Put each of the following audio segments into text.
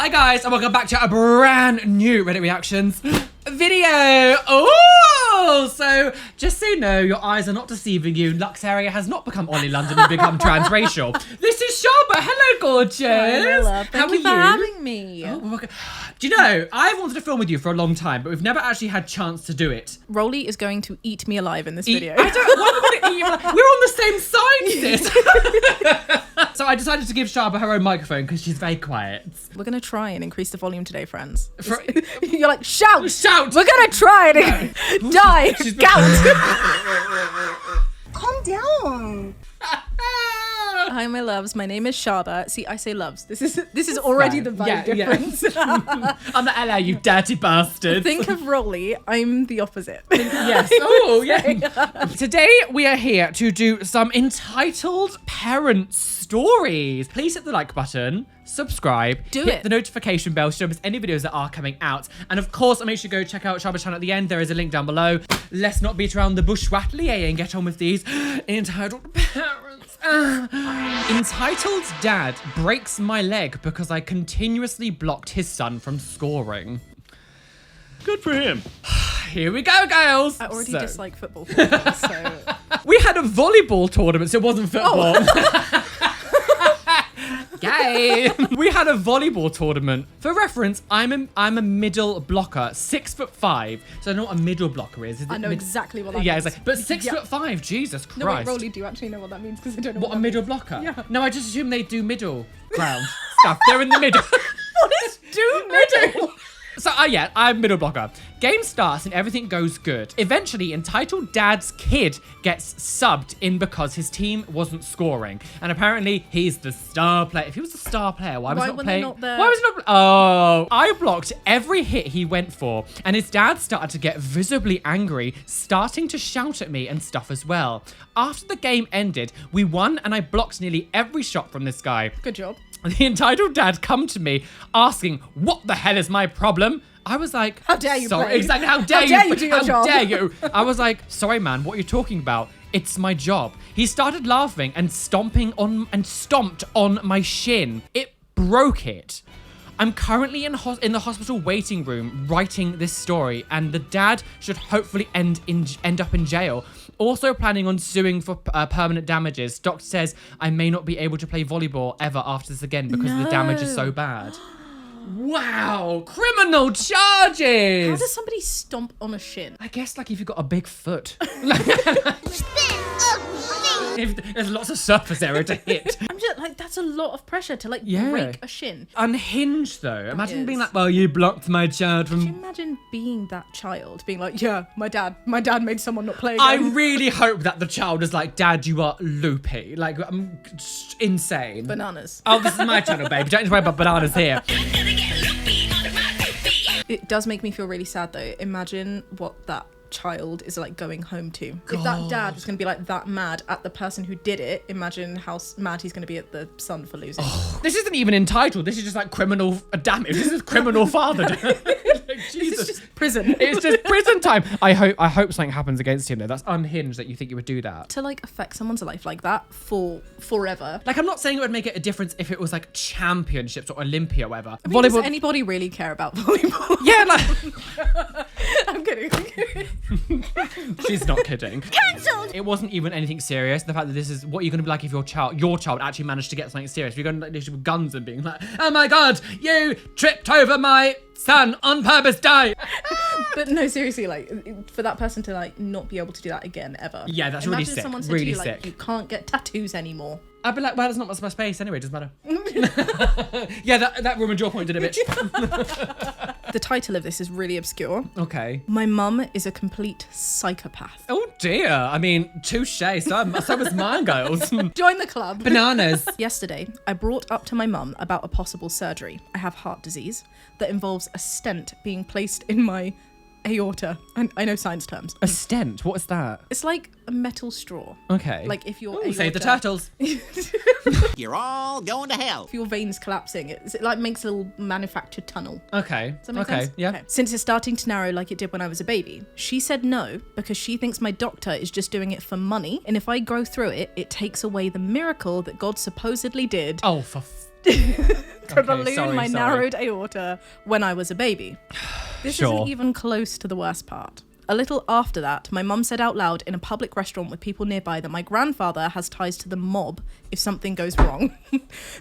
Hi guys, and welcome back to a brand new Reddit Reactions video. Oh, so just so you know, your eyes are not deceiving you. Lux area has not become Ollie London and become transracial. This is Shaaba. Hello, gorgeous. Hi, love. Thank you for having me. Oh, welcome. Do you know, I've wanted to film with you for a long time, but we've never actually had chance to do it. Roly is going to eat me alive in this video. I don't want to eat you alive. We're on the same side, sis. So I decided to give Shaaba her own microphone because she's very quiet. We're going to try and increase the volume today, friends. You're like, shout! Shout! We're going to try and die! Count! Calm down. Hi, my loves. My name is Shaaba. See, I say loves. This is already the vibe difference. Yeah. I'm the LA, you dirty bastard. Think of Roly. I'm the opposite. Yes. Oh, yeah. Today we are here to do some entitled parent stories. Please hit the like button, subscribe, hit the notification bell so you don't miss any videos that are coming out. And of course, make sure you go check out Shaaba's channel at the end. There is a link down below. Let's not beat around the bush rattly and get on with these entitled parents. Entitled dad breaks my leg because I continuously blocked his son from scoring. Good for him. Here we go, girls. I already dislike football, so... We had a volleyball tournament, so it wasn't football. Oh. Yay! We had a volleyball tournament. For reference, I'm a middle blocker, 6'5". So I know what a middle blocker is. I know exactly what that means. Yeah, it's like, but 6'5", Jesus Christ. No, wait, Roly, do you actually know what that means? Because I don't know what a middle blocker? Yeah. No, I just assume they do middle ground stuff. They're in the middle. What is do middle? So, yeah, I'm middle blocker. Game starts and everything goes good. Eventually, entitled dad's kid gets subbed in because his team wasn't scoring. And apparently, he's the star player. If he was the star player, why was he not playing? Why was he not? Oh, I blocked every hit he went for. And his dad started to get visibly angry, starting to shout at me and stuff as well. After the game ended, we won and I blocked nearly every shot from this guy. Good job. The entitled dad come to me asking, what the hell is my problem? I was like, how dare you play? Exactly, how dare you do your job? How dare you? I was like, sorry man, what are you talking about? It's my job. He started laughing and stomped on my shin. It broke it. I'm currently in the hospital waiting room writing this story, and the dad should hopefully end up in jail. Also planning on suing for permanent damages. Doctor says I may not be able to play volleyball ever after this again because the damage is so bad. Wow, criminal charges! How does somebody stomp on a shin? I guess like if you've got a big foot. If there's lots of surface area to hit. I'm just like, that's a lot of pressure to like break a shin. Unhinged though. Imagine being like, well, you blocked my child from... Could you imagine being that child? Being like, yeah, my dad made someone not play again. I really hope that the child is like, Dad, you are loopy. Like, I'm insane. Bananas. Oh, this is my channel, babe. Don't worry about bananas here. It does make me feel really sad though. Imagine what that child is like going home to. God. If that dad was going to be like that mad at the person who did it, imagine how mad he's going to be at the son for losing. Oh, this isn't even entitled. This is just like criminal damage. This is criminal father. Like, Jesus. It's just prison. It's just prison time. I hope something happens against him though. That's unhinged that you think you would do that. To like affect someone's life like that for forever. Like, I'm not saying it would make it a difference if it was like championships or Olympia or whatever. I mean, does anybody really care about volleyball? Yeah, like... I'm kidding. She's not kidding. Cancelled! It wasn't even anything serious. The fact that this is what you're going to be like if your child actually managed to get something serious. You're going to like with guns and being like, oh my God, you tripped over my son on purpose, die. But no, seriously, like for that person to like not be able to do that again ever. Yeah, that's Imagine really sick. Someone said really to you, sick. like, you can't get tattoos anymore. I'd be like, well, it's not much my space anyway, it doesn't matter. Yeah, that woman jaw pointed a bit. The title of this is really obscure. Okay. My mum is a complete psychopath. Oh dear. I mean, touche. So was mine, girls. Join the club. Bananas. Yesterday, I brought up to my mum about a possible surgery. I have heart disease that involves a stent being placed in my aorta. I know science terms. A stent? What is that? It's like a metal straw. Okay. Like if your Ooh, save the turtles. You're all going to hell. If your veins collapsing, it like makes a little manufactured tunnel. Okay. Does that make sense? Yeah. Okay. Since it's starting to narrow like it did when I was a baby, she said no because she thinks my doctor is just doing it for money, and if I grow through it, it takes away the miracle that God supposedly did. Oh, for to balloon sorry, my sorry. narrowed aorta when I was a baby. This Sure. isn't even close to the worst part. A little after that, my mum said out loud in a public restaurant with people nearby that my grandfather has ties to the mob if something goes wrong.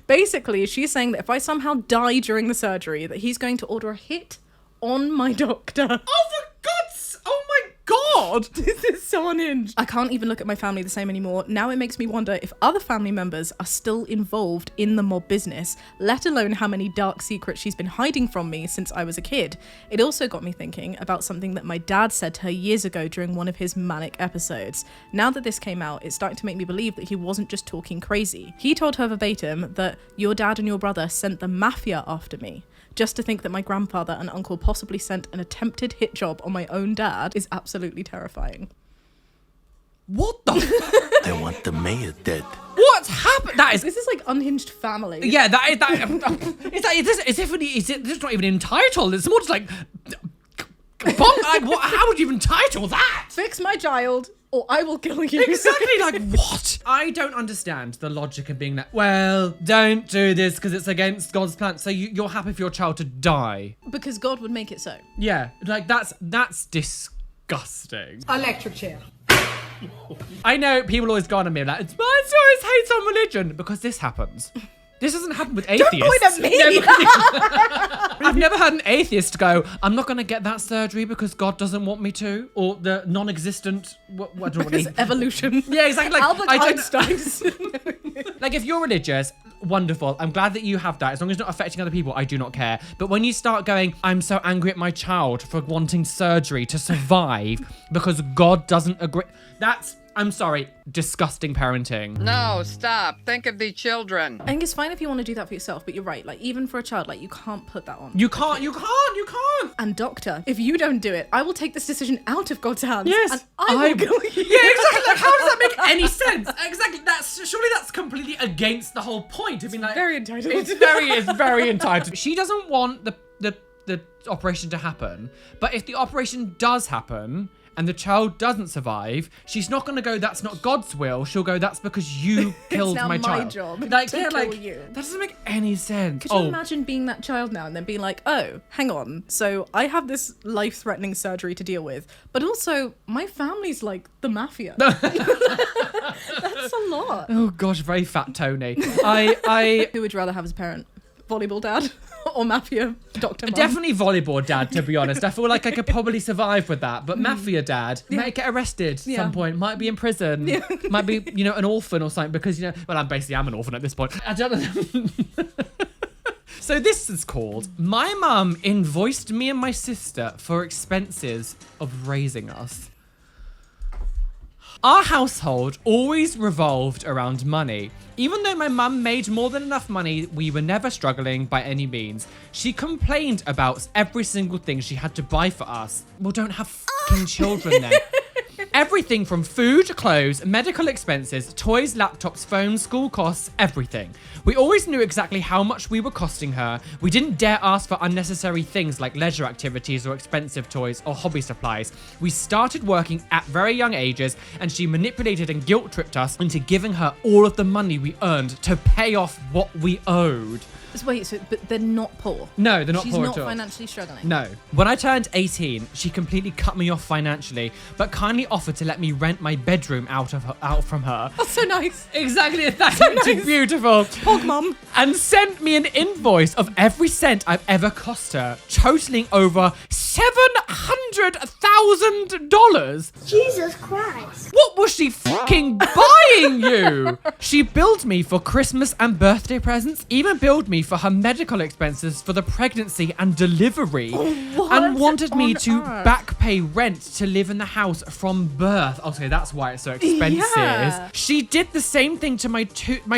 Basically, she's saying that if I somehow die during the surgery, that he's going to order a hit on my doctor. Oh, for God's... Oh, my God! This is so unhinged. I can't even look at my family the same anymore. Now it makes me wonder if other family members are still involved in the mob business, let alone how many dark secrets she's been hiding from me since I was a kid. It also got me thinking about something that my dad said to her years ago during one of his manic episodes. Now that this came out, it's starting to make me believe that he wasn't just talking crazy. He told her verbatim that your dad and your brother sent the mafia after me. Just to think that my grandfather and uncle possibly sent an attempted hit job on my own dad is absolutely terrifying. What the... They want the mayor dead. What's happened? That is... This is like unhinged family. Yeah, that is... It's not even entitled. It's more just like... How would you even title that? Fix my child or I will kill you. Exactly, like, what? I don't understand the logic of being like, well, don't do this because it's against God's plan. So you're happy for your child to die? Because God would make it so. Yeah, like, that's disgusting. Electric chair. I know people always go on me like, it's my choice, hates on religion, because this happens. This doesn't happen with atheists. Don't point at me. I've never heard an atheist go, I'm not going to get that surgery because God doesn't want me to, or the non-existent... What do you Because evolution. Yeah, exactly. Like, Albert I don't- Einstein's. Like, if you're religious, wonderful. I'm glad that you have that. As long as it's not affecting other people, I do not care. But when you start going, I'm so angry at my child for wanting surgery to survive because God doesn't agree... That's... I'm sorry, disgusting parenting. No, stop. Think of the children. I think it's fine if you want to do that for yourself, but you're right. Like, even for a child, like, you can't put that on. You can't. And doctor, if you don't do it, I will take this decision out of God's hands. Yes, And I will kill you. Yeah, exactly. Like, how does that make any sense? Exactly. Surely that's completely against the whole point. I mean, like, Very entitled. It's very entitled. She doesn't want the operation to happen, but if the operation does happen and the child doesn't survive, she's not going to go, that's not God's will. She'll go, that's because you killed now my my child. job Like, to yeah, kill like, you. that doesn't make any sense. Could you imagine being that child now and then being like, oh, hang on, so I have this life-threatening surgery to deal with, but also my family's like the mafia. That's a lot. Oh gosh, very fat Tony. I Who would you rather have as a parent? Volleyball dad or mafia doctor mum? definitely volleyball dad, to be honest. I feel like I could probably survive with that. But mafia dad might get arrested at some point, might be in prison, might be, an orphan or something because, well, I'm an orphan at this point. I don't know. So this is called, my mum invoiced me and my sister for expenses of raising us. Our household always revolved around money. Even though my mum made more than enough money, we were never struggling by any means. She complained about every single thing she had to buy for us. Well, don't have fucking children then. Everything from food, clothes, medical expenses, toys, laptops, phones, school costs, everything. We always knew exactly how much we were costing her. We didn't dare ask for unnecessary things like leisure activities or expensive toys or hobby supplies. We started working at very young ages and she manipulated and guilt-tripped us into giving her all of the money we earned to pay off what we owed. Wait, but they're not poor? No, they're not She's poor not at all. financially struggling? No. When I turned 18, she completely cut me off financially, but kindly offered to let me rent my bedroom out from her. That's so nice. Exactly, that's beautiful. Pog mum. And sent me an invoice of every cent I've ever cost her, totaling over $700,000. Jesus Christ. What was she fucking buying you? She billed me for Christmas and birthday presents, even billed me for her medical expenses for the pregnancy and delivery, and wanted me to back pay rent to live in the house from birth. Okay, that's why it's so expensive. Yeah. She did the same thing to my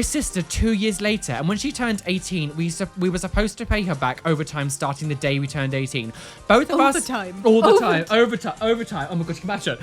sister 2 years later, and when she turned 18, we were supposed to pay her back over time starting the day we turned 18. Both of us, the time. all the time, overtime. Oh my gosh, can you imagine?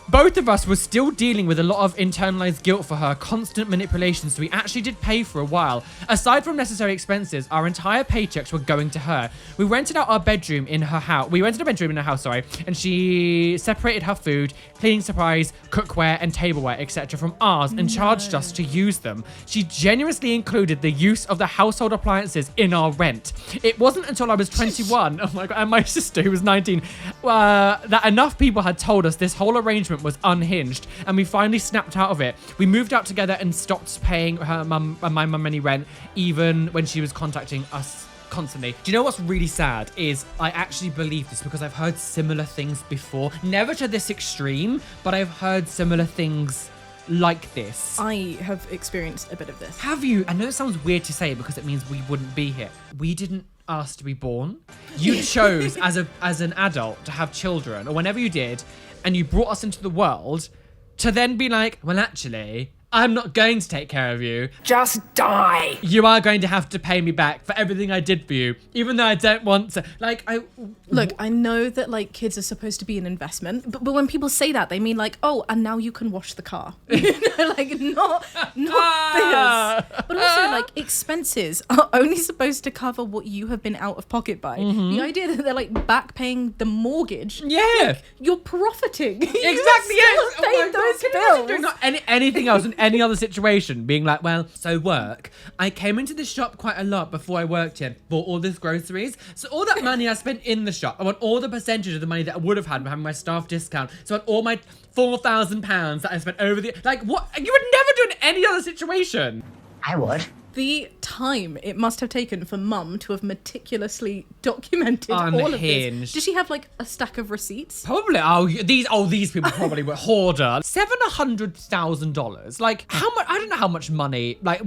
Both of us were still dealing with a lot of internalized guilt for her constant manipulation, so we actually did pay for a while. Aside from necessary expenses, our entire paychecks were going to her. We rented out our bedroom in her house. And she separated her food, cleaning supplies, cookware, and tableware, etc. from ours and charged us to use them. She generously included the use of the household appliances in our rent. It wasn't until I was 21, oh my god, and my sister, who was 19, that enough people had told us this whole arrangement was unhinged, and we finally snapped out of it. We moved out together and stopped paying her mum and my mum any rent, even when she was contacting us constantly. Do you know what's really sad is I actually believe this because I've heard similar things before. Never to this extreme, but I've heard similar things like this. I have experienced a bit of this. Have you? I know it sounds weird to say because it means we wouldn't be here. We didn't ask to be born. You chose as an adult to have children, or whenever you did, and you brought us into the world to then be like, well, actually, I'm not going to take care of you. Just die. You are going to have to pay me back for everything I did for you, even though I don't want to. Look, I know that like kids are supposed to be an investment, but when people say that, they mean like, oh, and now you can wash the car. You know, like not this. But also like expenses are only supposed to cover what you have been out of pocket by. The idea that they're like back paying the mortgage. Yeah. Like, you're profiting. Exactly. Yes. Paying those bills. Doing anything else in any other situation, being like, well, so work. I came into the shop quite a lot before I worked here, bought all these groceries. So all that money I spent in the shop, I want all the percentage of the money that I would have had from having my staff discount. So I want all my £4,000 that I spent over the... Like, what? You would never do it in any other situation. I would. The time it must have taken for mum to have meticulously documented all of this. Unhinged. Did she have like a stack of receipts? Probably. These people probably were hoarder. $700,000. Like, how much? I don't know how much money. Like,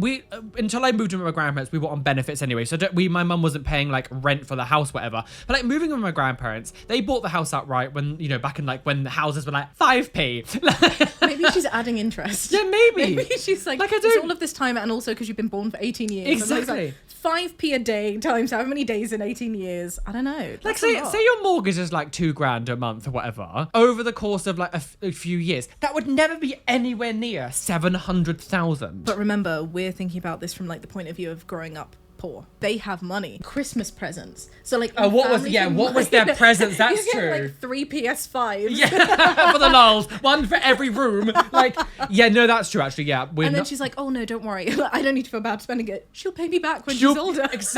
until I moved in with my grandparents, we were on benefits anyway. So my mum wasn't paying like rent for the house, whatever. But like moving in with my grandparents, they bought the house outright when, you know, back in like when the houses were like 5p. Maybe she's adding interest. Yeah, maybe. Maybe she's like, I it's don't... all of this time, and also because you've been born for 18 years. Exactly. Like 5p a day times how many days in 18 years? I don't know. Like say your mortgage is like $2,000 a month or whatever. Over the course of like a few years, that would never be anywhere near 700,000. But remember, we're thinking about this from like the point of view of growing up poor. They have money. Christmas presents. So like, what was their presents? That's true. Like 3 PS5s. Yeah, for the lulz. One for every room. Like, yeah, no, that's true actually. Yeah. And then she's like, oh no, don't worry. I don't need to feel bad spending it. She'll pay me back when she's older. Oh, it's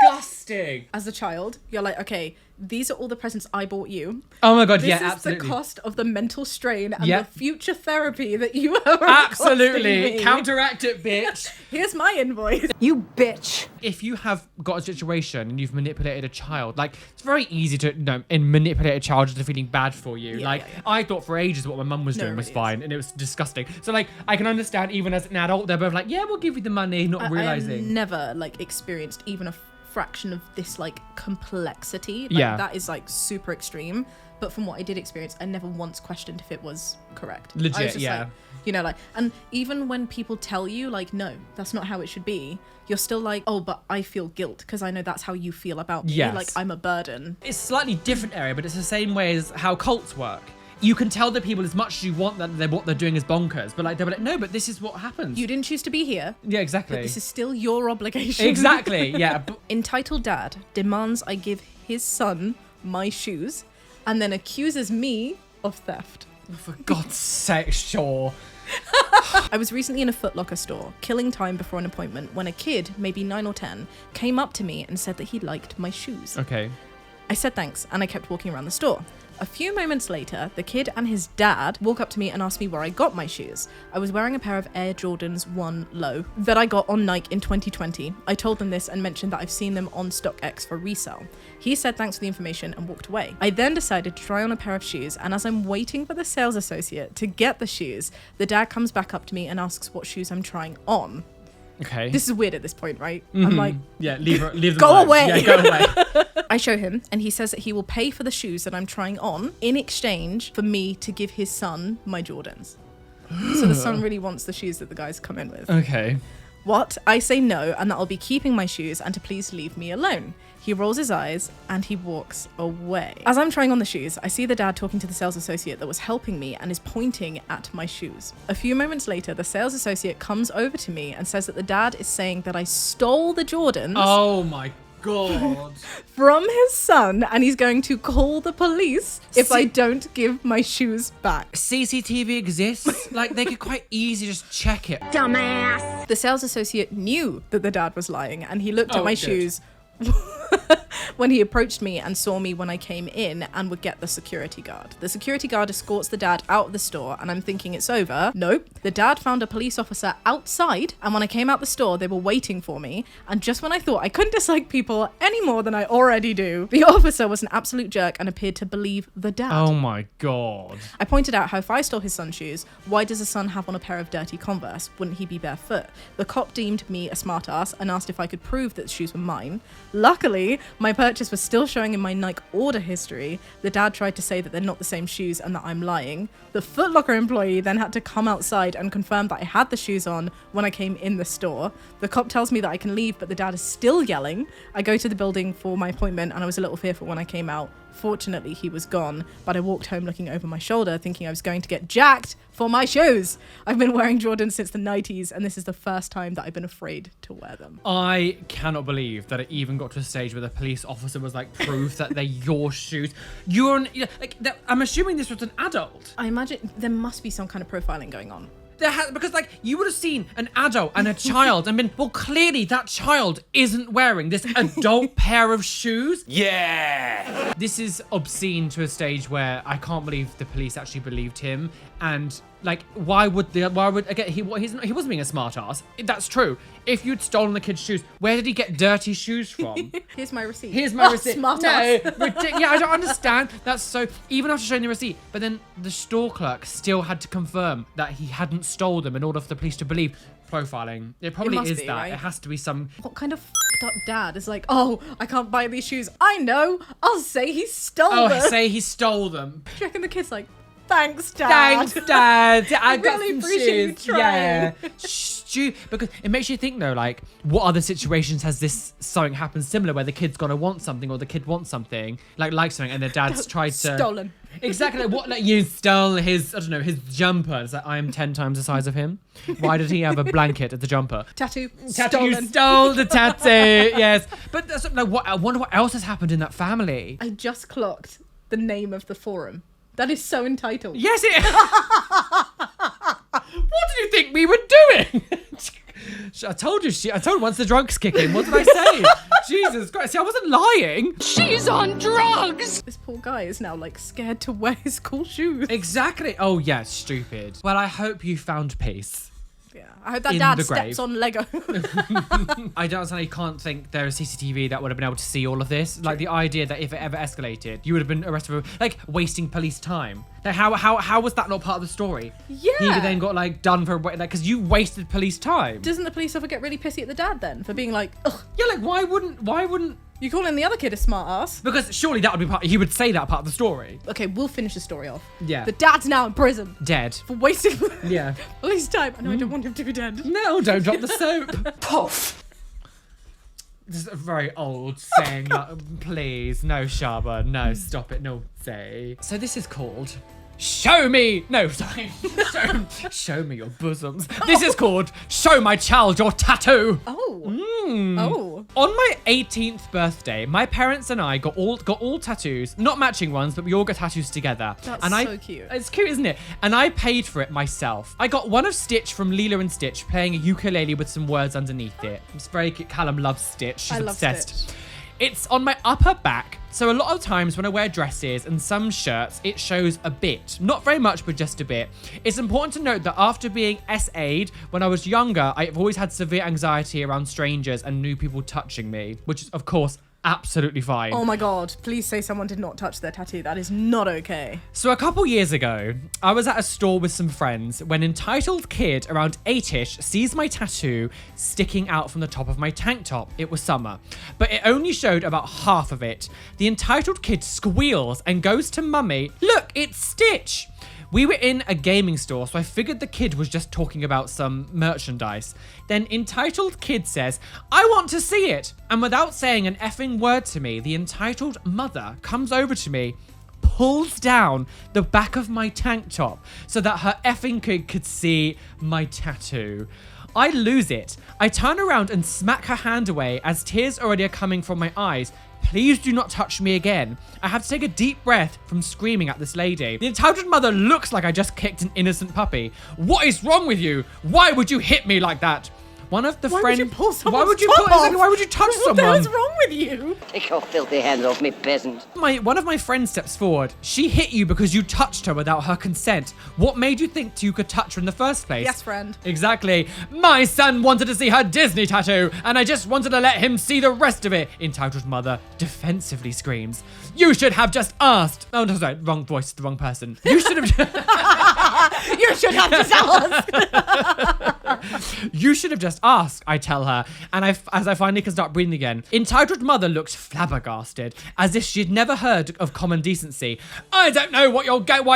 disgusting. As a child, you're like, okay, these are all the presents I bought you. Oh my god, this yeah, is absolutely. the cost of the mental strain and the future therapy that you are absolutely. Counteract it, bitch. Here's my invoice. You bitch. If you have got a situation and you've manipulated a child, like, it's very easy to, manipulate a child into feeling bad for you. I thought for ages what my mum was doing was fine, and it was disgusting. So, like, I can understand even as an adult, they're both like, yeah, we'll give you the money, not realizing. I have never, like, experienced even a fraction of this, like, complexity. Like, that is, like, super extreme. But from what I did experience, I never once questioned if it was correct. Legit, I was just yeah. like, you know, like, and even when people tell you, like, no, that's not how it should be, you're still like, oh, but I feel guilt because I know that's how you feel about me. Yes. Like, I'm a burden. It's a slightly different area, but it's the same way as how cults work. You can tell the people as much as you want that what they're doing is bonkers, but like they're like, no, but this is what happens. You didn't choose to be here. Yeah, exactly. But this is still your obligation. Exactly, yeah. Entitled dad demands I give his son my shoes and then accuses me of theft. For God's sake, sure. I was recently in a Foot Locker store, killing time before an appointment, when a kid, maybe 9 or 10, came up to me and said that he liked my shoes. Okay. I said thanks, and I kept walking around the store. A few moments later, the kid and his dad walk up to me and ask me where I got my shoes. I was wearing a pair of Air Jordans 1 Low that I got on Nike in 2020. I told them this and mentioned that I've seen them on StockX for resale. He said thanks for the information and walked away. I then decided to try on a pair of shoes, and as I'm waiting for the sales associate to get the shoes, the dad comes back up to me and asks what shoes I'm trying on. Okay. This is weird at this point, right? I'm like, yeah, leave them go alone. away. Yeah, go away. I show him, and he says that he will pay for the shoes that I'm trying on in exchange for me to give his son my Jordans. So the son really wants the shoes that the guys come in with. Okay. What? I say no, and that I'll be keeping my shoes and to please leave me alone. He rolls his eyes and he walks away. As I'm trying on the shoes, I see the dad talking to the sales associate that was helping me and is pointing at my shoes. A few moments later, the sales associate comes over to me and says that the dad is saying that I stole the Jordans Oh my God. from his son and he's going to call the police if I don't give my shoes back. CCTV exists. Like, they could quite easily just check it. Dumbass. The sales associate knew that the dad was lying and he looked at my good. shoes when he approached me and saw me when I came in and would get the security guard. The security guard escorts the dad out of the store and I'm thinking it's over. Nope. The dad found a police officer outside and when I came out the store, they were waiting for me. And just when I thought I couldn't dislike people any more than I already do, the officer was an absolute jerk and appeared to believe the dad. Oh my God. I pointed out how if I stole his son's shoes, why does the son have on a pair of dirty Converse? Wouldn't he be barefoot? The cop deemed me a smartass and asked if I could prove that the shoes were mine. Luckily, my purchase was still showing in my Nike order history. The dad tried to say that they're not the same shoes and that I'm lying. The Foot Locker employee then had to come outside and confirm that I had the shoes on when I came in the store. The cop tells me that I can leave, but the dad is still yelling. I go to the building for my appointment and I was a little fearful when I came out. Fortunately, he was gone, but I walked home looking over my shoulder thinking I was going to get jacked for my shoes. I've been wearing Jordans since the 90s and this is the first time that I've been afraid to wear them. I cannot believe that it even got to a stage where the police officer was like, proof that they're your shoes. I'm assuming this was an adult. I imagine there must be some kind of profiling going on. Because like you would have seen an adult and a child and been, well, clearly that child isn't wearing this adult pair of shoes. Yeah. This is obscene to a stage where I can't believe the police actually believed him. And like, he wasn't being a smartass. That's true. If you'd stolen the kid's shoes, where did he get dirty shoes from? Here's my receipt. Here's my receipt. Smartass. No, yeah, I don't understand. That's so, even after showing the receipt, but then the store clerk still had to confirm that he hadn't stole them in order for the police to believe. Profiling. It probably must is be, that. right? It has to be some. What kind of f***ed up dad is like, oh, I can't buy these shoes. I know. I'll say he stole them. Say he stole them. Do you reckon the kid's like, thanks, Dad. Thanks, Dad. I got really some appreciate you shoes. trying. Yeah. Because it makes you think though, like, what other situations has this something happened similar where the kid's gonna want something or the kid wants something, like something, and their dad's tried to Stolen. Exactly. What? Like you stole his, I don't know, his jumper. It's like, I am 10 times the size of him. Why did he have a blanket at the jumper? Tattoo. You Stolen. stole the tattoo. Yes. But that's, like, what? I wonder what else has happened in that family. I just clocked the name of the forum. That is so entitled. Yes, it. What did you think we were doing? I told you. I told once the drunks kick in. What did I say? Jesus Christ! See, I wasn't lying. She's on drugs. This poor guy is now like scared to wear his cool shoes. Exactly. Oh yeah, stupid. Well, I hope you found peace. Yeah, I hope that In dad the steps grave. on Lego. I don't understand. You can't think there is CCTV that would have been able to see all of this. Like the idea that if it ever escalated, you would have been arrested for like wasting police time. Like how was that not part of the story? Yeah. He then got like done for like because you wasted police time. Doesn't the police ever get really pissy at the dad then for being like, ugh, Yeah, like why wouldn't? you calling the other kid a smart ass? Because surely that would be part. He would say that part of the story. Okay, we'll finish the story off. Yeah. The dad's now in prison Dead. for wasting Yeah. police time. I know I don't want him to be dead. No, don't drop the soap. Puff. This is a very old saying. Like, please, no, Shaaba, no, stop it, no, say. So this is called Show Me. No, sorry. Show me your bosoms. This is called Show My Child Your Tattoo. Oh. Oh. On my 18th birthday, my parents and I got all tattoos, not matching ones, but we all got tattoos together. That's and so cute. It's cute, isn't it? And I paid for it myself. I got one of Stitch from Lilo and Stitch, playing a ukulele with some words underneath it. It's very cute. Callum loves Stitch. She's I love obsessed. Stitch. It's on my upper back, so a lot of times when I wear dresses and some shirts, it shows a bit. Not very much, but just a bit. It's important to note that after being SA'd when I was younger, I've always had severe anxiety around strangers and new people touching me, which is, of course, absolutely fine. Oh my god, please say someone did not touch their tattoo. That is not okay. So a couple years ago, I was at a store with some friends when entitled kid around 8ish sees my tattoo sticking out from the top of my tank top. It was summer, but it only showed about half of it. The entitled kid squeals and goes to mummy, "Look, it's Stitch." We were in a gaming store, so I figured the kid was just talking about some merchandise. Then entitled kid says, I want to see it. And without saying an effing word to me, the entitled mother comes over to me, pulls down the back of my tank top so that her effing kid could see my tattoo. I lose it. I turn around and smack her hand away as tears already are coming from my eyes. Please do not touch me again. I have to take a deep breath from screaming at this lady. The entitled mother looks like I just kicked an innocent puppy. What is wrong with you? Why would you hit me like that? One of the friends. Why would you pull someone's Why would you top off? Why would you touch What someone? the hell is wrong with you? Take your filthy hands off me, peasant. One of my friends steps forward. She hit you because you touched her without her consent. What made you think you could touch her in the first place? Yes, friend. Exactly. My son wanted to see her Disney tattoo, and I just wanted to let him see the rest of it. Entitled mother defensively screams. You should have just asked. Oh, no, sorry. Wrong voice, the wrong person. You should have. You should have just asked. You should have just asked, I tell her, and as I finally can start breathing again. Entitled mother looks flabbergasted, as if she'd never heard of common decency. I don't know why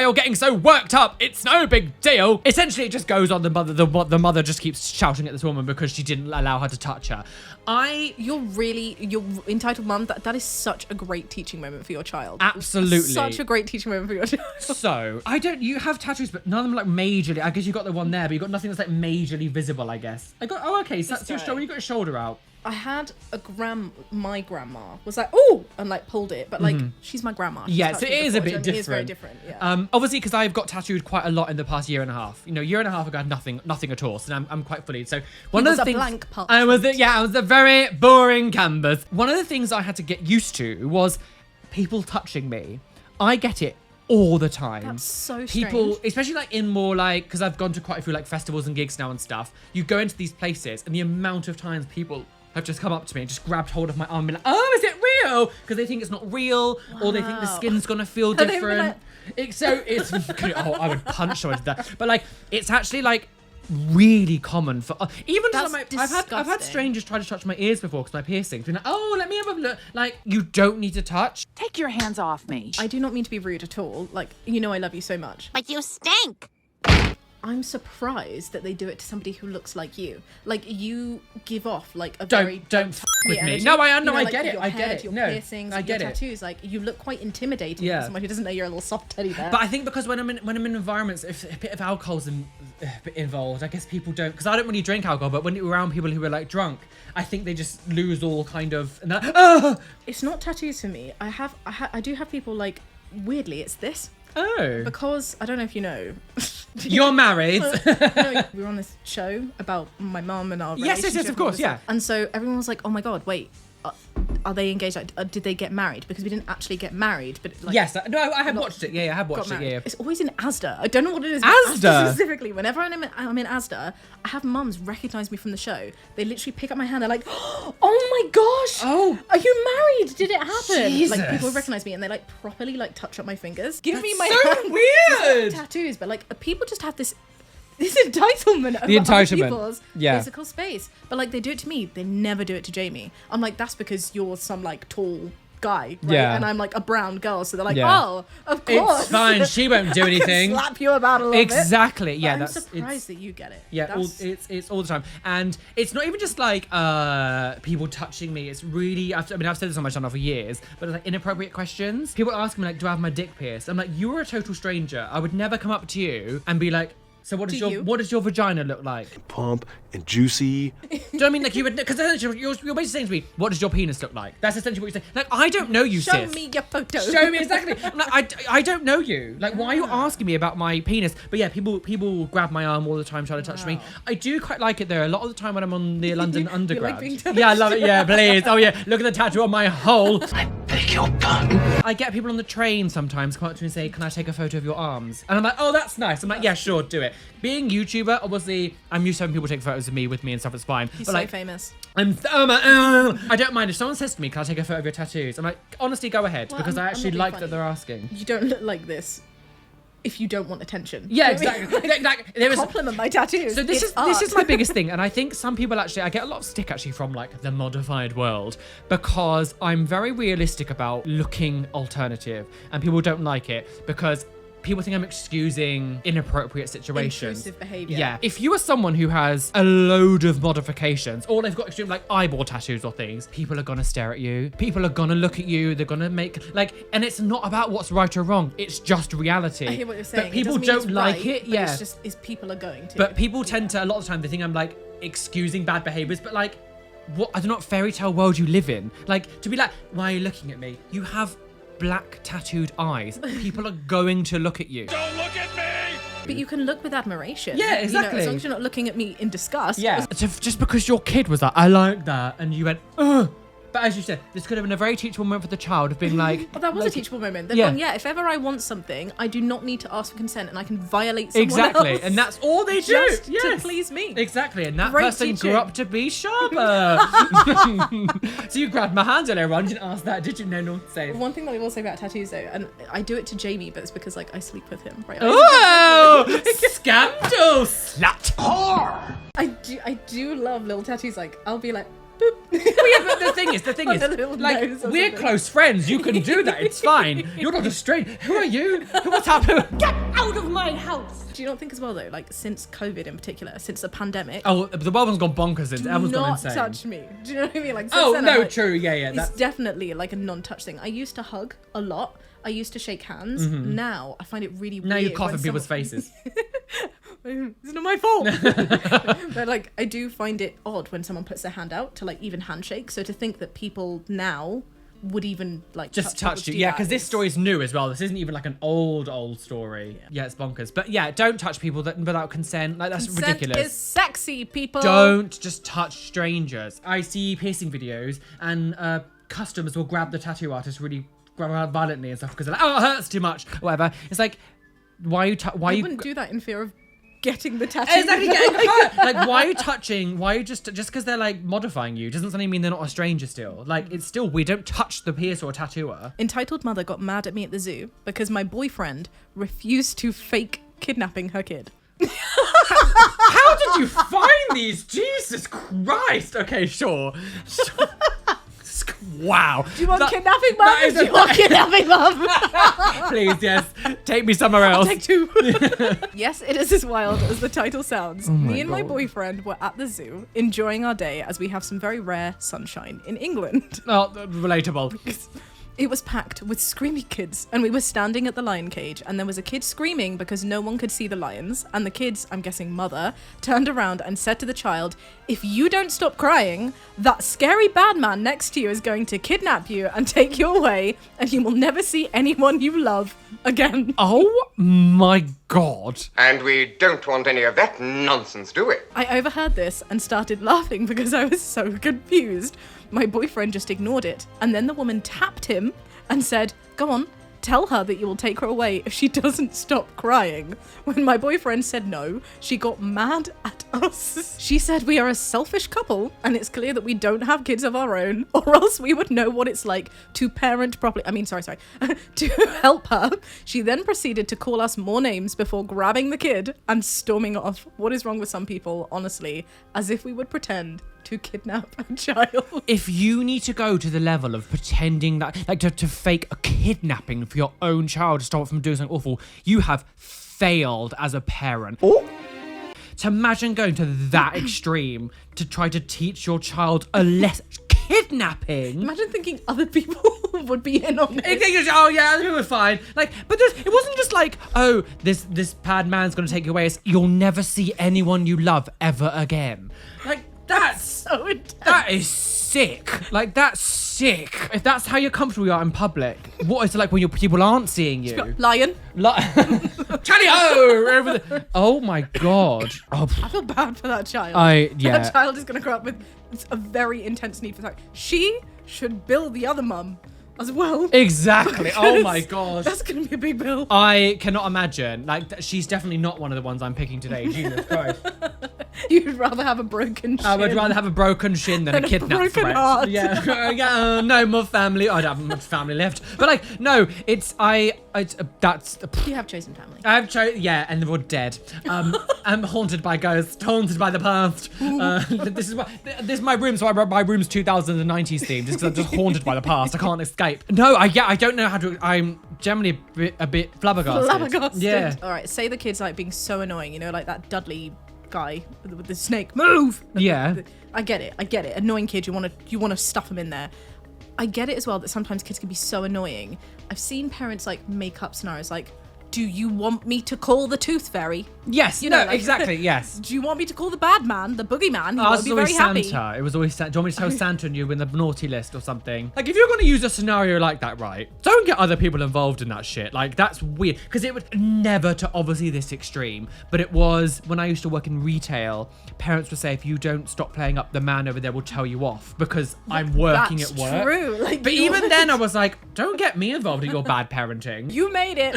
you're getting so worked up. It's no big deal. Essentially, it just goes on. The mother just keeps shouting at this woman because she didn't allow her to touch her. You're entitled mum. That is such a great teaching moment for your child. Absolutely. Such a great teaching moment for your child. So, you have tattoos, but none of them like majorly. I guess you got the one there, but you got nothing that's like majorly visible, I guess. Okay, so that's your shoulder. You got your shoulder out. I had my grandma was like, oh, and like pulled it, but like she's my grandma. She's Yeah, touched so it me is a before, bit so It different. is very different. Yeah. Obviously, because I've got tattooed quite a lot in the past year and a half. Year and a half ago, I had nothing at all. So now I'm quite fully. So one of the things, blank part. I was a very boring canvas. One of the things I had to get used to was people touching me. I get it all the time. That's so People, strange. especially like in more like, because I've gone to quite a few like festivals and gigs now and stuff. You go into these places, and the amount of times people have just come up to me and just grabbed hold of my arm and been like, oh, is it real? Because they think it's not real, or they think the skin's gonna feel Have they been different. It's I would punch someone to that. But like, it's actually like really common for even That's I've had disgusting. strangers try to touch my ears before because my piercings. Being like, oh, let me have a look. Like, you don't need to touch. Take your hands off me. I do not mean to be rude at all. Like, I love you so much. But you stink. I'm surprised that they do it to somebody who looks like you. Like, you give off like a Don't very f with me. energy. No, I like, get it. your I head, get it. Your No, piercings, I get your it. tattoos. Like, you look quite intimidating Yeah. for someone who doesn't know you're a little soft teddy bear. But I think because when I'm in environments, if a bit of alcohol's involved, I guess people don't. Because I don't really drink alcohol, but when you're around people who are like drunk, I think they just lose all kind of. And It's not tattoos for me. I do have people like. Weirdly, it's this. Oh. Because I don't know if you know. You're married. We were on this show about my mum and our Yes, relationship of course, and all yeah. this stuff. And so everyone was like, "Oh my god, wait, are they engaged? Like, did they get married?" Because we didn't actually get married, but like, Yes, no, I have watched it. Yeah, I have got watched it. married. Yeah. It's always in Asda. I don't know what it is. but Asda? Specifically. Whenever I'm in Asda, I have mums recognize me from the show. They literally pick up my hand. They're like, "Oh my gosh! Oh. Are you married? Did it happen?" Jesus. Like, people recognize me and they like properly like touch up my fingers. Give me my so hand. weird. It's not tattoos, but like people just have this entitlement over The other entitlement. people's Yeah. physical space. But like they do it to me, they never do it to Jamie. I'm like, that's because you're some like tall guy, right? Yeah. And I'm like a brown girl, so they're like, Yeah. oh, of course. It's fine. She won't do I can anything. slap you about a little bit. Exactly. But Yeah, I'm that's surprised that you get it. Yeah, That's- it's all the time, and it's not even just like people touching me. It's really I've said this on my channel for years, but it's like inappropriate questions. People ask me like, "Do I have my dick pierced?" I'm like, "You are a total stranger. I would never come up to you and be like." So what does your vagina look like? Plump and juicy. Do you know what I mean? Like you would, because essentially you're basically saying to me, what does your penis look like? That's essentially what you're saying. Like I don't know you, Show sis. me your photo. Show me exactly. I'm like, I don't know you. Like, why are you asking me about my penis? But yeah, people grab my arm all the time trying to touch me. I do quite like it though. A lot of the time when I'm on the London Underground. being touched? Yeah, I love it. Yeah, please. Oh yeah, look at the tattoo on my hole. I beg your pardon. I get people on the train sometimes come up to me and say, "Can I take a photo of your arms?" And I'm like, "Oh, that's nice." I'm like, "Yeah, sure, do it." Being YouTuber, obviously, I'm used to having people take photos of me with me and stuff. It's fine. He's but so like, famous. I don't mind if someone says to me, "Can I take a photo of your tattoos?" I'm like, honestly, go ahead, Well, because I'm I actually not being like funny. that they're asking. You don't look like this if you don't want attention. Yeah, Do you know what I mean? exactly. Exactly. There is. Compliment my tattoos. So this It's is art. my biggest thing, and I think some people actually, I get a lot of stick actually from like the modified world because I'm very realistic about looking alternative, and people don't like it because people think I'm excusing inappropriate situations. Intrusive behaviour. Yeah. If you are someone who has a load of modifications, or they've got extreme like eyeball tattoos or things, people are gonna stare at you. People are gonna look at you. They're gonna make and it's not about what's right or wrong. It's just reality. I hear what you're saying. But people It doesn't mean don't it's like right, it. but Yeah. It's just people are going to. But people tend to, a lot of the time, they think I'm like excusing bad behaviors, but like, what, I don't know what fairy tale world you live in. Like, to be like, why are you looking at me? You have black tattooed eyes. People are going to look at you. Don't look at me! But you can look with admiration. Yeah, You know, exactly. as long as you're not looking at me in disgust. Yeah. So just because your kid was like, I like that, and you went, ugh. But as you said, this could have been a very teachable moment for the child of being like... Well, that was like, a teachable moment. They've yeah. gone, if ever I want something, I do not need to ask for consent and I can violate someone Exactly. else. And that's all they do. Just Yes. to please me. Exactly. And that Great person teaching. grew up to be Shaaba. So you grabbed my hand earlier on. Didn't ask that, did you? No, same. One thing that I will say about tattoos though, and I do it to Jamie, but it's because like I sleep with him, right? Oh, scandal slut. I do love little tattoos. Like I'll be like, boop. But the thing is, On a little like, nose or we're something. close friends. You can do that. It's fine. You're not a stranger. Who are you? What's happening? Out of my house. Do you not think as well though, like since COVID in particular, since the pandemic, Oh, the world has gone bonkers since. do Everyone's gone not insane. touch me. Do you know what I mean? Like, since Oh, then, no, I'm like, true. Yeah. It's definitely like a non-touch thing. I used to hug a lot. I used to shake hands. Now I find it really Now weird. you cough when in people's someone- faces. It's not my fault. But like, I do find it odd when someone puts their hand out to like even handshake. So to think that people now would even like Just people touch to you. do Yeah, that because this is- story is new as well. This isn't even like an old story. Yeah, it's bonkers. But yeah, don't touch people without consent. Like, that's Consent ridiculous. is sexy, people. Don't just touch strangers. I see piercing videos and customers will grab the tattoo artist really violently and stuff because they're like, oh, it hurts too much, or whatever. It's like, why I you wouldn't do that in fear of getting the tattoo. exactly getting hurt. Like, why are you touching? Why are you just because they're like modifying you doesn't suddenly mean they're not a stranger still. Like, it's still weird. Don't touch the piercer or tattooer. Entitled mother got mad at me at the zoo because my boyfriend refused to fake kidnapping her kid. How did you find these? Jesus Christ. Okay, sure. Wow. Do you want That- kidnapping mum? that is Do you want kidnapping mum? Please, yes. Take me somewhere else. Take two. Yes, it is as wild as the title sounds. Me and my God. boyfriend were at the zoo enjoying our day as we have some very rare sunshine in England. Oh, relatable. It was packed with screamy kids, and we were standing at the lion cage, and there was a kid screaming because no one could see the lions, and the kid's, I'm guessing mother, turned around and said to the child, if you don't stop crying, that scary bad man next to you is going to kidnap you and take you away, and you will never see anyone you love again. Oh my God. And we don't want any of that nonsense, do we? I overheard this and started laughing because I was so confused. My boyfriend just ignored it, and then the woman tapped him and said, go on, tell her that you will take her away if she doesn't stop crying. When my boyfriend said no, she got mad at us. She said we are a selfish couple, and it's clear that we don't have kids of our own, or else we would know what it's like to parent properly. To help her. She then proceeded to call us more names before grabbing the kid and storming off. What is wrong with some people, honestly? As if we would pretend to kidnap a child. If you need to go to the level of pretending that, like, to fake a kidnapping for your own child to stop it from doing something awful, you have failed as a parent. To imagine going to that extreme to try to teach your child a lesson. Kidnapping. Imagine thinking other people would be in on it. Oh yeah, we were fine. Like, but it wasn't just like, oh, this bad man's gonna take you away. It's, you'll never see anyone you love ever again. Like, that's So intense. that is sick. Like, that's sick. If that's how you're comfortable you are in public, what is it like when your people aren't seeing you? Lion. Charlie ho! Oh my God. Oh, I feel bad for that child. yeah. That child is going to grow up with a very intense need for sex. She should bill the other mum as well. Exactly. Oh my God. That's going to be a big bill. I cannot imagine. Like, she's definitely not one of the ones I'm picking today. Jesus Christ. You'd rather have a broken shin. I would rather have a broken shin than And a a kidnap broken threat. heart. Yeah, no more family. I don't have much family left. But like, no, that's. You have chosen family. I've yeah, and they're all dead. I'm haunted by ghosts, haunted by the past. This is my room, so my room's 2090s themed, just because I'm just haunted by the past. I can't escape. No, I don't know how to. generally a bit flabbergasted. Yeah. All right, say the kid's like being so annoying, you know, like that Dudley guy with the snake. Move. Yeah. I get it. Annoying kid. You want to stuff them in there. I get it as well that sometimes kids can be so annoying. I've seen parents like make up scenarios like, do you want me to call the tooth fairy? Yes, You know, no, like- exactly, yes. Do you want me to call the bad man, the boogeyman? Ours He was won't be always very happy. Santa. It was always Santa. Do you want me to tell Santa and you in the naughty list or something? Like, if you're going to use a scenario like that, right, don't get other people involved in that shit. Like, that's weird. Because it was never to obviously this extreme. But it was, when I used to work in retail, parents would say, if you don't stop playing up, the man over there will tell you off because I'm working That's at work. true. Like, But even then, I was like, don't get me involved in your bad parenting. You made it.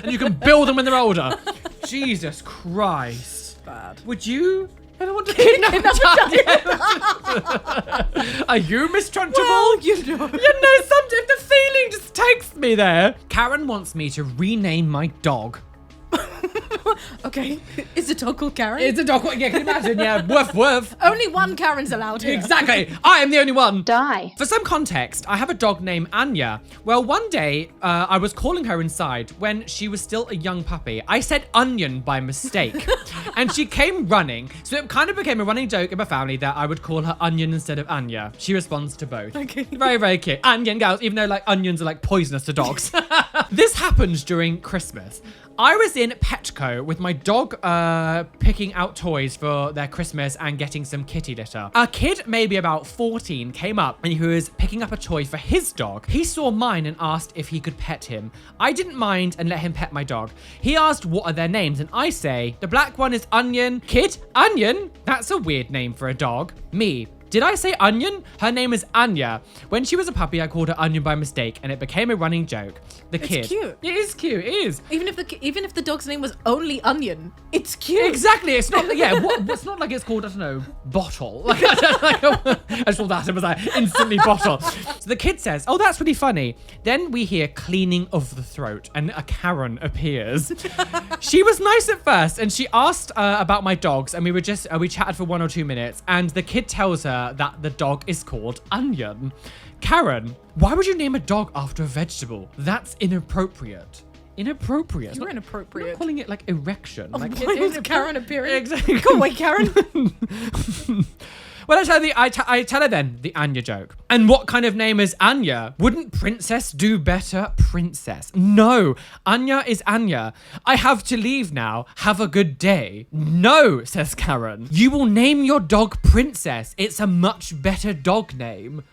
And you can bill them when they're older. Jesus Christ. Bad. Would you ever want to kidnap a child? Are you Miss Trunchbull? Well, you know. You know, sometimes the feeling just takes me there. Karen wants me to rename my dog. Okay. Is the dog called Karen? It's a dog. Yeah, can you imagine? Yeah, woof woof. Only one Karen's allowed here. Exactly. I am the only one. Die. For some context, I have a dog named Anya. Well, one day, I was calling her inside when she was still a young puppy. I said onion by mistake. And she came running. So it kind of became a running joke in my family that I would call her Onion instead of Anya. She responds to both. Okay. Very, very cute. Onion girls, even though like onions are like poisonous to dogs. This happened during Christmas. I was in Petco with my dog picking out toys for their Christmas and getting some kitty litter. A kid, maybe about 14, came up and he was picking up a toy for his dog. He saw mine and asked if he could pet him. I didn't mind and let him pet my dog. He asked what are their names and I say, the black one is Onion. Kid, Onion? That's a weird name for a dog. Me. Did I say Onion? Her name is Anya. When she was a puppy, I called her Onion by mistake, and it became a running joke. The kid. cute. It is cute. It is. Even if the dog's name was only Onion, it's cute. Exactly. It's not. Yeah. It's not like it's called. I don't know. Bottle. Like, I saw that and was like instantly bottle. So the kid says, "Oh, that's really funny." Then we hear cleaning of the throat, and a Karen appears. She was nice at first, and she asked about my dogs, and we chatted for 1 or 2 minutes, and the kid tells her that the dog is called Onion. Karen, why would you name a dog after a vegetable? That's inappropriate. Inappropriate. You're I'm inappropriate. not calling it like erection. Oh, Like, why was Karen appearing? Exactly. Go away, Karen. Well, I tell her then the Anya joke. And what kind of name is Anya? Wouldn't Princess do better? Princess. No, Anya is Anya. I have to leave now. Have a good day. No, says Karen. You will name your dog Princess. It's a much better dog name.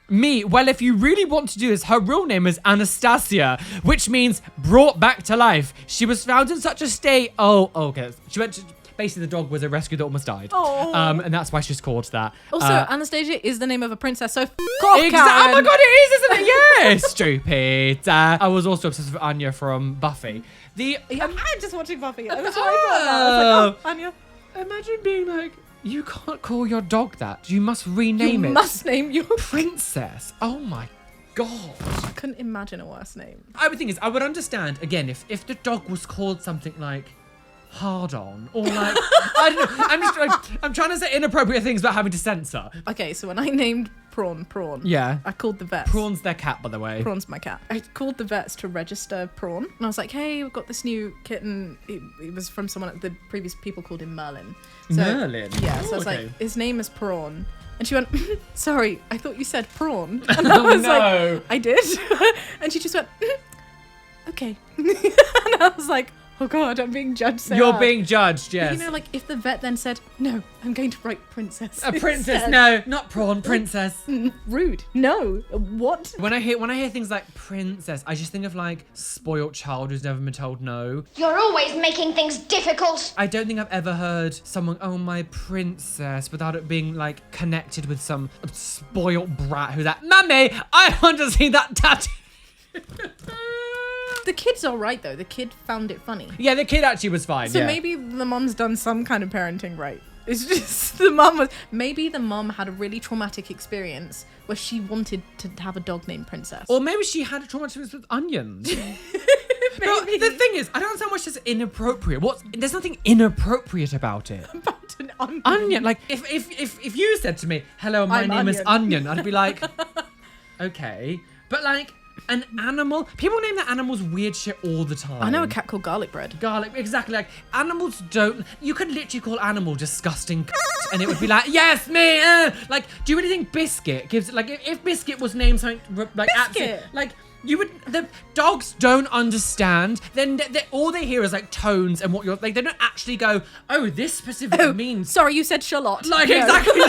Me, well, if you really want to do this, her real name is Anastasia, which means brought back to life. She was found in such a state. Oh, okay. She went to... Basically, the dog was a rescue that almost died. Oh. And that's why she's called that. Also, Anastasia is the name of a princess, so off, Oh Karen. my god, it is, isn't it? Yes, stupid. I was also obsessed with Anya from Buffy. I'm just watching Buffy. That's what I thought about. I was like, oh, Anya. Imagine being like, you can't call your dog that. You must rename it. You must name your Princess. Oh my god. I couldn't imagine a worse name. I would think is I would understand again if the dog was called something like hard on or like I don't know. I'm trying to say inappropriate things about having to censor. Okay, so when I named Prawn, Yeah. I called the vets. Prawn's their cat, by the way. Prawn's my cat. I called the vets to register Prawn, and I was like, "Hey, we've got this new kitten." It was from someone. The previous people called him Merlin. So, Merlin? Yeah. So I Oh, was okay. like, "His name is Prawn," and she went, "Sorry, I thought you said prawn." And I was no. like, "I did," and she just went, "Okay," and I was like, "Oh God, I'm being judged." So You're hard. being judged, yes. You know, like if the vet then said, "No, I'm going to write princess." A princess, instead." no, not prawn, princess. Rude. No. What? When I hear things like princess, I just think of like spoilt child who's never been told no. You're always making things difficult. I don't think I've ever heard someone, oh my princess, without it being like connected with some spoilt brat who's like, Mummy, I want to see that tattoo. The kid's all right though. The kid found it funny. Yeah, the kid actually was fine. So yeah. maybe the mom's done some kind of parenting right. It's just maybe the mom had a really traumatic experience where she wanted to have a dog named Princess. Or maybe she had a traumatic experience with onions. But Maybe. the thing is, I don't understand why she's inappropriate. There's nothing inappropriate about it. About an onion. Onion, like if you said to me, "Hello, my I'm name is Onion." Onion," I'd be like, okay, but like An animal? People name their animals weird shit all the time. I know a cat called Garlic Bread. Garlic, exactly. Like, animals don't... You could literally call animal disgusting and it would be like, yes, me! Like, do you really think Biscuit gives... Like, if Biscuit was named something... Like, Biscuit! Like, you would... The dogs don't understand. Then all they hear is, like, tones and what you're... Like, they don't actually go, oh, this specifically means... Sorry, you said Charlotte. Like, No. exactly.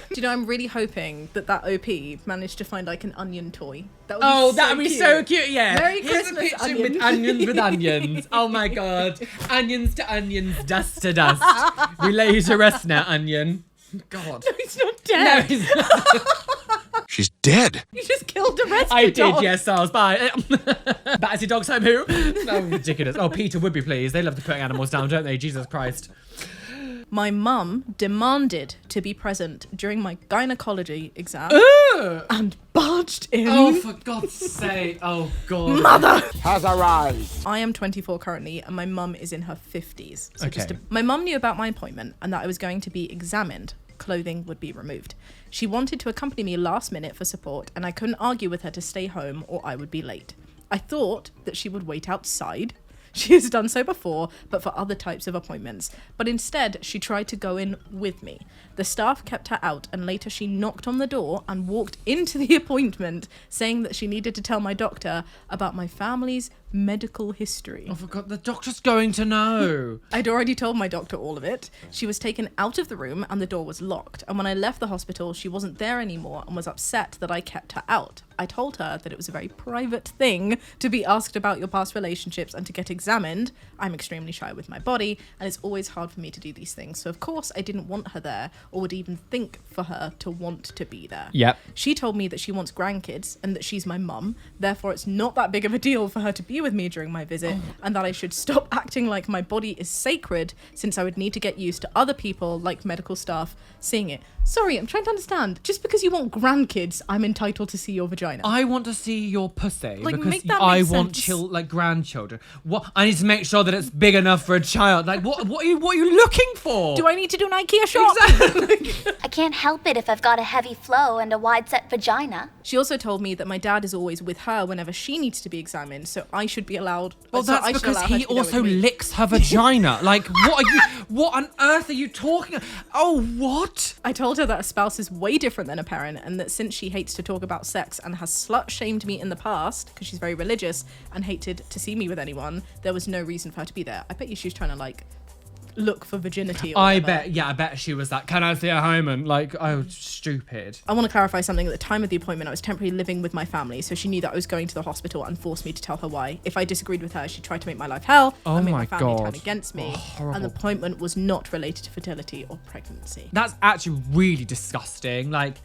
Do you know, I'm really hoping that OP managed to find like an onion toy. That would be That would be so cute, yeah. Merry Here's Christmas, a picture onion. with onions with onions. Oh my god. Onions to onions, dust to dust. We lay you to rest now, onion. God. No, he's not No, dead. he's not. She's dead. You just killed the rest I of the did, dog. yes, Stars. Bye. Back to Dogs Home Who? Oh, ridiculous. Oh, Peter would be pleased. They love to put animals down, don't they? Jesus Christ. My mum demanded to be present during my gynecology exam and barged in. Oh, for God's sake. Oh, God. Mother! Has arrived. I am 24 currently, and my mum is in her 50s. So Okay. my mum knew about my appointment and that I was going to be examined. Clothing would be removed. She wanted to accompany me last minute for support, and I couldn't argue with her to stay home or I would be late. I thought that she would wait outside. She has done so before, but for other types of appointments. But instead, she tried to go in with me. The staff kept her out, and later she knocked on the door and walked into the appointment, saying that she needed to tell my doctor about my family's medical history. Oh, for God, the doctor's going to know. I'd already told my doctor all of it. She was taken out of the room and the door was locked. And when I left the hospital, she wasn't there anymore and was upset that I kept her out. I told her that it was a very private thing to be asked about your past relationships and to get examined. I'm extremely shy with my body, and it's always hard for me to do these things. So of course I didn't want her there, or would even think for her to want to be there. Yep. She told me that she wants grandkids and that she's my mum, therefore it's not that big of a deal for her to be with me during my visit, and that I should stop acting like my body is sacred, since I would need to get used to other people, like medical staff, seeing it. Sorry, I'm trying to understand. Just because you want grandkids, I'm entitled to see your vagina. I want to see your pussy Like, because make that I make want sense. grandchildren. What? I need to make sure that it's big enough for a child. Like, what are you looking for? Do I need to do an IKEA shop? Exactly. I can't help it if I've got a heavy flow and a wide-set vagina. She also told me that my dad is always with her whenever she needs to be examined, so I should be allowed. Well, so that's I should because allow her he to be there also with me. licks her vagina. Like, what on earth are you talking? Oh, what? I told her that a spouse is way different than a parent, and that since she hates to talk about sex and has slut-shamed me in the past because she's very religious and hated to see me with anyone, there was no reason for her to be there. I bet you she was trying to like look for virginity. Or I whatever. bet she was like, can I see her home? And like, oh, stupid. I want to clarify something. At the time of the appointment, I was temporarily living with my family, so she knew that I was going to the hospital and forced me to tell her why. If I disagreed with her, she tried to make my life hell Oh and make my my family turn God. against me. Oh, horrible. And the appointment was not related to fertility or pregnancy. That's actually really disgusting. Like,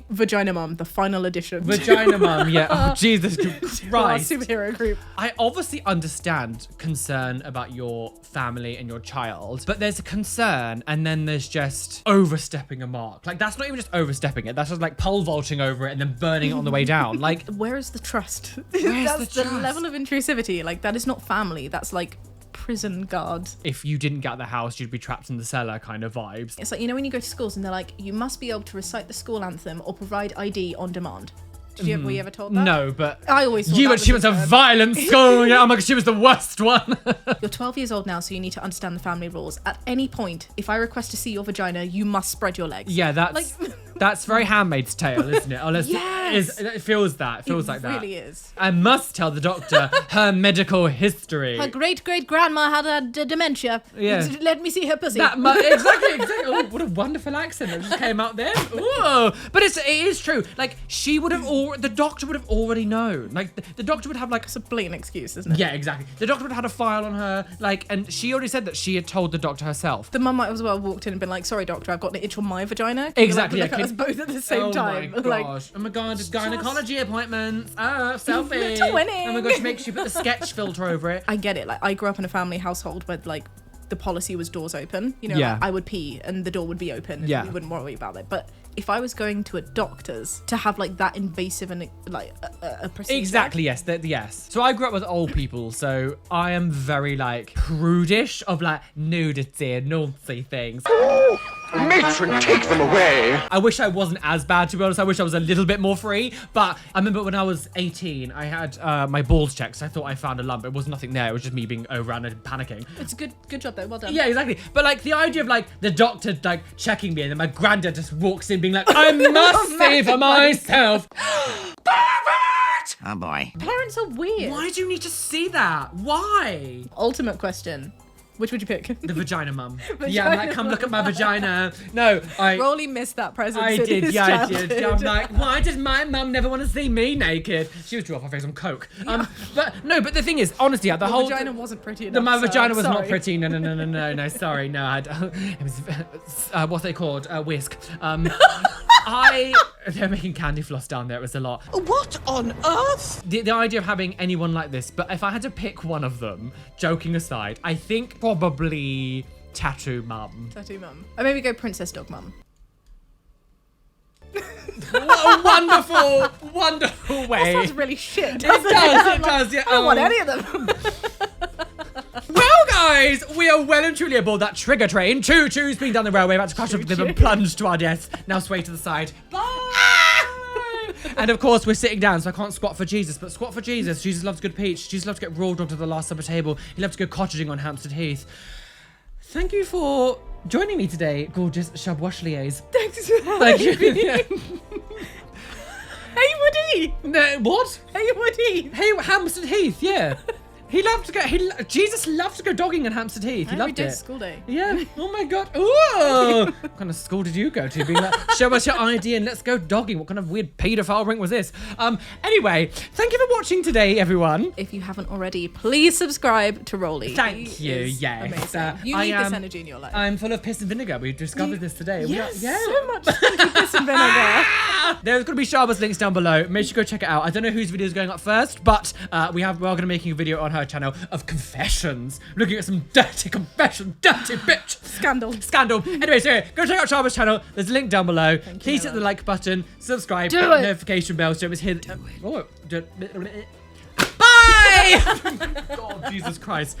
Vagina Mum, the final edition. Vagina Mum, yeah. Oh, Jesus To our Christ. superhero group. I obviously understand concern about your family and your child, but there's a concern and then there's just overstepping a mark. Like, that's not even just overstepping it, that's just like pole vaulting over it and then burning it on the way down. Like, Where is the trust? Where's That's the the trust? level of intrusivity. Like, that is not family. That's like prison guard. if you didn't get out of the house, you'd be trapped in the cellar kind of vibes. It's like, you know, when you go to schools and they're like, you must be able to recite the school anthem or provide ID on demand. Were you ever told that? No, but I always thought you that and she was was a a violent school. Yeah, oh my God, she was the worst one. You're 12 years old now, so you need to understand the family rules. At any point, if I request to see your vagina, you must spread your legs. Yeah, that's very Handmaid's Tale, isn't it? Oh, Yes. it feels that. It feels like that. It really is. I must tell the doctor her medical history. Her great-great-grandma had dementia. Yeah. Let me see her pussy. Exactly. Oh, what a wonderful accent that just came out there. Ooh. But it is true. Like, she would have the doctor would have already known. Like, the doctor would have like It's a blatant excuse, isn't it? yeah, exactly. The doctor would have had a file on her, like, and she already said that she had told the doctor herself. The mum might as well have walked in and been like, sorry, doctor, I've got an itch on my vagina. Exactly, Like, yeah, look at us both at the same time. Oh my Like, gosh. Oh my God, gynecology appointments. Oh, selfie. Twinning. Oh my gosh, make sure you put the sketch filter over it. I get it. Like, I grew up in a family household where, like, the policy was doors open. You know, Yeah. like, I would pee and the door would be open. And Yeah. we wouldn't worry about it. But if I was going to a doctor's to have, like, that invasive and, like, a procedure. Exactly, yes, yes. So I grew up with old people, so I am very, like, prudish of, like, nudity and naughty things. Matron, take them away. I wish I wasn't as bad, to be honest. I wish I was a little bit more free. But I remember when I was 18, I had my balls checked. So I thought I found a lump. It was nothing there. It was just me being overrun and panicking. It's a good job though. Well done. Yeah, exactly. But like the idea of like the doctor like checking me and then my granddad just walks in being like, I must save myself. Oh boy. Parents are weird. Why do you need to see that? Why? Ultimate question. Which would you pick? The vagina mum. Yeah, I'm like, come look at my vagina. No, Roly missed that present. I in did, his yeah, childhood. I did. I'm like, why did my mum never want to see me naked? She was drew off her face on coke. But the thing is, honestly, the whole vagina wasn't pretty enough. my vagina was not sorry. pretty. No. Sorry, no. It was what they called whisk. They're making candy floss down there. It was a lot. What on earth? The idea of having anyone like this, but if I had to pick one of them, joking aside, I think probably Tattoo Mum. Tattoo mum. Or maybe go Princess Dog Mum. What a wonderful, wonderful way. That sounds really shit. It does, yeah. I don't want any of them. Well, guys, we are well and truly aboard that trigger train. Choo-choo's been down the railway, about to crash off the bib and plunge to our deaths. Now sway to the side. Bye! And of course, we're sitting down, so I can't squat for Jesus, but squat for Jesus. Jesus loves good peach. Jesus loves to get raw dogged to the Last Supper table. He loves to go cottaging on Hampstead Heath. Thank you for joining me today, gorgeous Shabwashliers. Thanks for Thank you. Hey, Woody! No, what? Hey, Woody! Hey, Hampstead Heath, yeah. He loved to go. Jesus loved to go dogging in Hampstead Heath. He loved Every it. day's school day. Yeah. Oh my god. Ooh. What kind of school did you go to? Being like, show us your ID and let's go dogging. What kind of weird paedophile ring was this? Anyway, thank you for watching today, everyone. If you haven't already, please subscribe to Roly. Thank He you. is Yes. amazing. You need this energy in your life. I'm full of piss and vinegar. We discovered this today. Yes, Yeah. so much stinky piss and vinegar. There's going to be Shaaba's links down below. Make sure you go check it out. I don't know whose video is going up first, but we are going to be making a video on her channel of confessions. Looking at some dirty confession. Dirty bitch. Scandal. Anyway, so go check out Shaaba's channel. There's a link down below. Please hit the like button, subscribe, hit the notification bell so it's here. Bye! God, Jesus Christ.